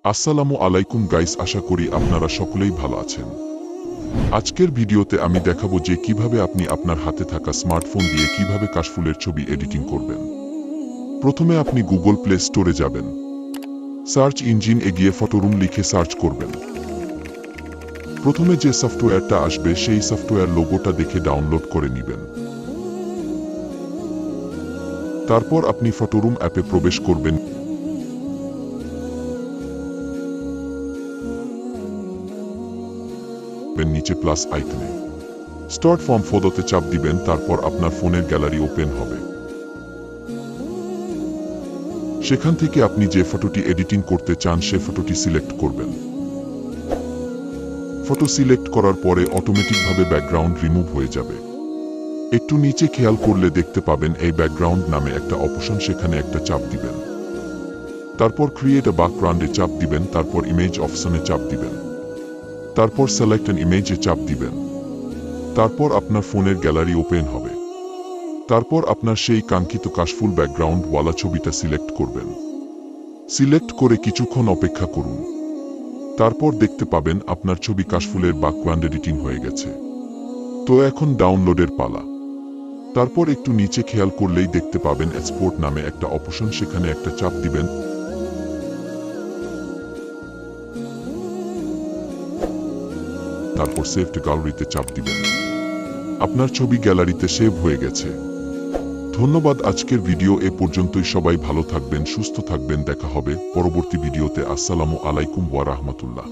আসসালামু আলাইকুম গাইস, আশা করি আপনারা সকলেই ভালো আছেন। আজকের ভিডিওতে আমি দেখাবো যে কিভাবে আপনি আপনার হাতে থাকা স্মার্টফোন দিয়ে কিভাবে কাশফুলের ছবি এডিটিং করবেন। প্রথমে আপনি গুগল প্লে স্টোরে যাবেন। সার্চ ইঞ্জিন এগিয়ে ফটোরুম লিখে সার্চ করবেন। প্রথমে যে সফটওয়্যারটা আসবে সেই সফটওয়্যার লোগোটা দেখে ডাউনলোড করে নেবেন। তারপর আপনি ফটোরুম অ্যাপে প্রবেশ করবেন। নিচে প্লাস আইকনে স্টার্ট ফ্রম ফটোতে চাপ দিবেন। তারপর আপনার ফোনের গ্যালারি ওপেন হবে। সেখান থেকে আপনি যে ফটোটি এডিটিং করতে চান সে ফটোটি সিলেক্ট করবেন। ফটো সিলেক্ট করার পরে অটোমেটিকভাবে ব্যাকগ্রাউন্ড রিমুভ হয়ে যাবে। একটু নিচে খেয়াল করলে দেখতে পাবেন এই ব্যাকগ্রাউন্ড নামে একটা অপশন, সেখানে একটা চাপ দিবেন। তারপর ক্রিয়েট আ ব্যাকগ্রাউন্ডে চাপ দিবেন। তারপর ইমেজ অপশনে চাপ দিবেন। তারপর সিলেক্ট অ্যান ইমেজে চাপ দিবেন। তারপর আপনার ফোনের গ্যালারি ওপেন হবে। তারপর আপনার সেই কাঙ্ক্ষিত কাশফুল ব্যাকগ্রাউন্ড ওয়ালা ছবিটা সিলেক্ট করবেন। সিলেক্ট করে কিছুক্ষণ অপেক্ষা করুন। তারপর দেখতে পাবেন আপনার ছবি কাশফুলের ব্যাকগ্রাউন্ড এডিটিং হয়ে গেছে। তো এখন ডাউনলোডের পালা। তারপর একটু নিচে খেয়াল করলেই দেখতে পাবেন এক্সপোর্ট নামে একটা অপশন, সেখানে একটা চাপ দিবেন। তারপর সেভ টু গ্যালারিতে চাপ দিবেন। আপনার ছবি গ্যালারিতে সেভ হয়ে গেছে। ধন্যবাদ। আজকের ভিডিও এ পর্যন্তই। সবাই ভালো থাকবেন, সুস্থ থাকবেন। দেখা হবে পরবর্তী ভিডিওতে। আসসালামু আলাইকুম ওয়া রাহমাতুল্লাহ।